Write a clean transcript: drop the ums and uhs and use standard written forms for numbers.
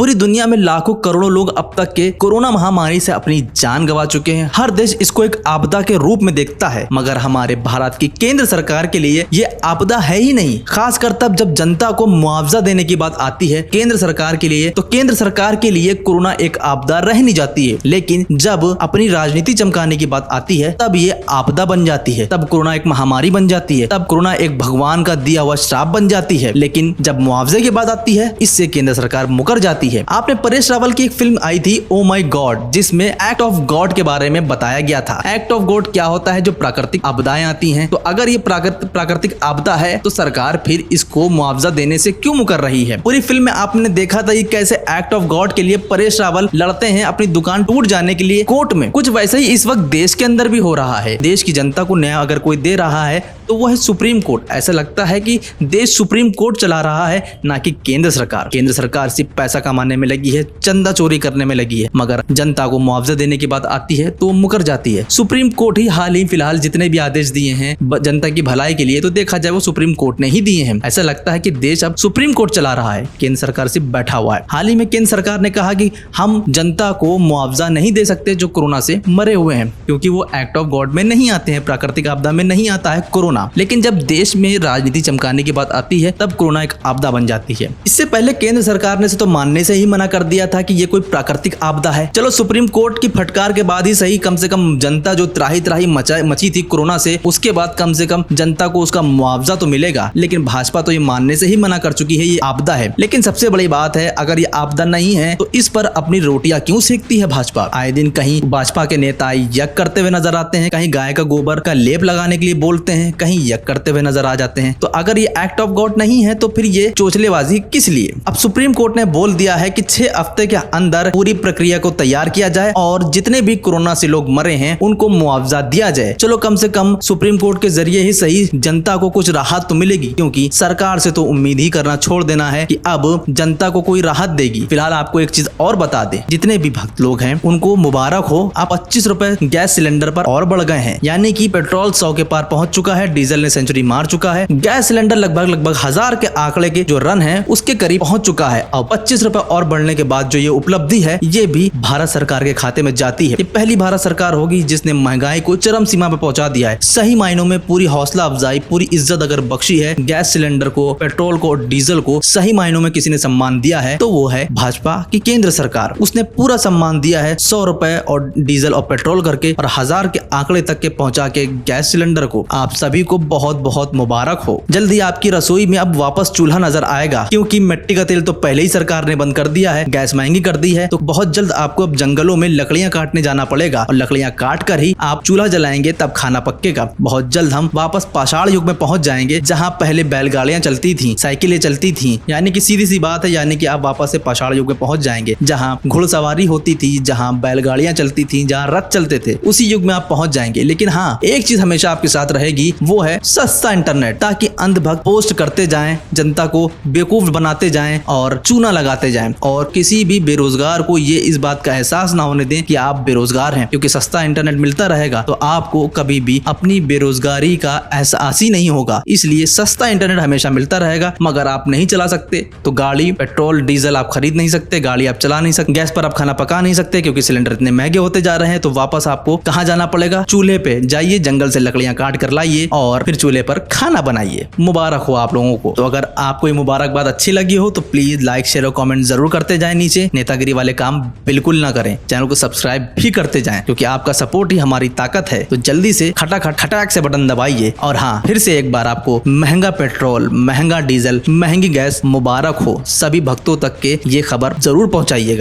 पूरी दुनिया में लाखों करोड़ों लोग अब तक के कोरोना महामारी से अपनी जान गंवा चुके हैं। हर देश इसको एक आपदा के रूप में देखता है, मगर हमारे भारत की केंद्र सरकार के लिए ये आपदा है ही नहीं। खासकर तब जब जनता को मुआवजा देने की बात आती है केंद्र सरकार के लिए, तो केंद्र सरकार के लिए कोरोना एक आपदा रह नहीं जाती है। लेकिन जब अपनी राजनीति चमकाने की बात आती है तब ये आपदा बन जाती है, तब कोरोना एक महामारी बन जाती है, तब कोरोना एक भगवान का दिया हुआ श्राप बन जाती है। लेकिन जब मुआवजे की बात आती है इससे केंद्र सरकार मुकर जाती है। आपने परेश रावल की एक फिल्म आई थी ओ माय गॉड, जिसमें एक्ट ऑफ गॉड के बारे में बताया गया था। एक्ट ऑफ गॉड क्या होता है? जो प्राकृतिक आपदाएं आती हैं, तो अगर ये प्राकृतिक आपदा है तो सरकार फिर इसको मुआवजा देने से क्यों मुकर रही है? पूरी फिल्म में आपने देखा था कि कैसे एक्ट ऑफ गॉड के लिए परेश रावल लड़ते हैं अपनी दुकान टूट जाने के लिए कोर्ट में। कुछ वैसे ही इस वक्त देश के अंदर भी हो रहा है। देश की जनता को न्याय अगर कोई दे रहा है तो वो है सुप्रीम कोर्ट। ऐसा लगता है कि देश सुप्रीम कोर्ट चला रहा है, ना कि केंद्र सरकार। केंद्र सरकार सिर्फ पैसा कमाने में लगी है, चंदा चोरी करने में लगी है, मगर जनता को मुआवजा देने की बात आती है तो मुकर जाती है। सुप्रीम कोर्ट ही हाल ही फिलहाल जितने भी आदेश दिए हैं जनता की भलाई के लिए, तो देखा जाए वो सुप्रीम कोर्ट ने ही दिए हैं। ऐसा लगता है कि देश अब सुप्रीम कोर्ट चला रहा है, केंद्र सरकार सिर्फ बैठा हुआ है। हाल ही में केंद्र सरकार ने कहा कि हम जनता को मुआवजा नहीं दे सकते जो कोरोना से मरे हुए हैं, क्योंकि वो एक्ट ऑफ गॉड में नहीं आते हैं, प्राकृतिक आपदा में नहीं आता है कोरोना। लेकिन जब देश में राजनीति चमकाने की बात आती है तब कोरोना एक आपदा बन जाती है। इससे पहले केंद्र सरकार ने तो मानने से ही मना कर दिया था कि ये कोई प्राकृतिक आपदा है। चलो सुप्रीम कोर्ट की फटकार के बाद ही सही, कम से कम जनता जो त्राही त्राही मची थी कोरोना से, उसके बाद कम से कम जनता को उसका मुआवजा तो मिलेगा। लेकिन भाजपा तो ये मानने से ही मना कर चुकी है ये आपदा है। लेकिन सबसे बड़ी बात है, अगर ये आपदा नहीं है तो इस पर अपनी रोटियां क्यों सेकती है भाजपा? आए दिन कहीं भाजपा के नेता यज्ञ करते हुए नजर आते हैं, कहीं गाय का गोबर का लेप लगाने के लिए बोलते हैं, कहीं यज्ञ करते हुए नजर आ जाते हैं। तो अगर ये एक्ट ऑफ गॉड नहीं है तो फिर ये चोचलेबाजी किस लिए? अब सुप्रीम कोर्ट ने बोल दिया है कि 6 हफ्ते के अंदर पूरी प्रक्रिया को तैयार किया जाए और जितने भी कोरोना से लोग मरे हैं उनको मुआवजा दिया जाए। चलो कम से कम सुप्रीम कोर्ट के जरिए ही सही जनता को कुछ राहत तो मिलेगी, क्योंकि सरकार से तो उम्मीद ही करना छोड़ देना है कि अब जनता को कोई राहत देगी। फिलहाल आपको एक चीज और बता दें, जितने भी भक्त लोग हैं उनको मुबारक हो, आप 25 रुपए गैस सिलेंडर पर और बढ़ गए हैं। यानी कि पेट्रोल 100 के पार पहुंच चुका है, डीजल ने सेंचुरी मार चुका है, गैस सिलेंडर लगभग 1000 के आंकड़े के जो रन है उसके करीब पहुंच चुका है। और 25 रुपए और बढ़ने के बाद जो ये उपलब्धि है ये भी भारत सरकार के खाते में जाती है। ये पहली भारत सरकार होगी जिसने महंगाई को चरम सीमा पे पहुंचा दिया है। सही मायनों में पूरी हौसला अफजाई, पूरी इज्जत अगर बख्शी है गैस सिलेंडर को, पेट्रोल को, डीजल को, सही मायनों में किसी ने सम्मान दिया है तो वो है भाजपा की केंद्र सरकार। उसने पूरा सम्मान दिया है 100 रुपए और डीजल और पेट्रोल करके, और 1000 के आंकड़े तक के पहुंचा के गैस सिलेंडर को। आप सभी को बहुत बहुत मुबारक हो। जल्दी आपकी रसोई में अब वापस चूल्हा नजर आएगा, क्योंकि मिट्टी का तेल तो पहले ही सरकार ने बंद कर दिया है, गैस महंगी कर दी है। तो बहुत जल्द आपको अब जंगलों में लकड़ियां काटने जाना पड़ेगा, और लकड़ियां काट कर ही आप चूल्हा जलाएंगे तब खाना पकेगा। बहुत जल्द हम वापस पाषाण युग में पहुंच जाएंगे, जहां पहले बैलगाड़ियां चलती थी, साइकिलें चलती थी। यानी कि सीधी सी बात है, यानी कि आप वापस से पाषाण युग में पहुंच जाएंगे, जहां घुड़सवारी होती थी, जहां बैलगाड़ियां चलती थी, जहां रथ चलते थे, उसी युग में आप पहुंच जाएंगे। लेकिन हाँ, एक चीज हमेशा आपके साथ रहेगी, वो है सस्ता इंटरनेट, ताकि अंधभक्त पोस्ट करते जाएं, जनता को बेवकूफ बनाते जाएं और चूना लगाते जाएं, और किसी भी बेरोजगार को ये इस बात का एहसास ना होने दें कि आप बेरोजगार हैं। क्योंकि सस्ता इंटरनेट मिलता रहेगा तो आपको कभी भी अपनी बेरोजगारी का एहसास ही नहीं होगा। इसलिए सस्ता इंटरनेट हमेशा मिलता रहेगा, मगर आप नहीं चला सकते तो गाड़ी, पेट्रोल, डीजल आप खरीद नहीं सकते, गाड़ी आप चला नहीं सकते, गैस पर आप खाना पका नहीं सकते, क्योंकि सिलेंडर इतने महंगे होते जा रहे हैं। तो वापस आपको कहाँ जाना पड़ेगा? चूल्हे पे जाइए, जंगल से लकड़ियां काट कर लाइए और फिर चूल्हे पर खाना बनाइए। मुबारक हो आप लोगों को। तो अगर आपको ये मुबारकबाद अच्छी लगी हो तो प्लीज लाइक, शेयर और कमेंट जरूर करते जाएं। नीचे नेतागिरी वाले काम बिल्कुल ना करें, चैनल को सब्सक्राइब भी करते जाएं, क्योंकि आपका सपोर्ट ही हमारी ताकत है। तो जल्दी से खटाक से बटन दबाइए। और हाँ, फिर से एक बार आपको महंगा पेट्रोल, महंगा डीजल, महंगी गैस मुबारक हो। सभी भक्तों तक के ये खबर जरूर पहुंचाइएगा।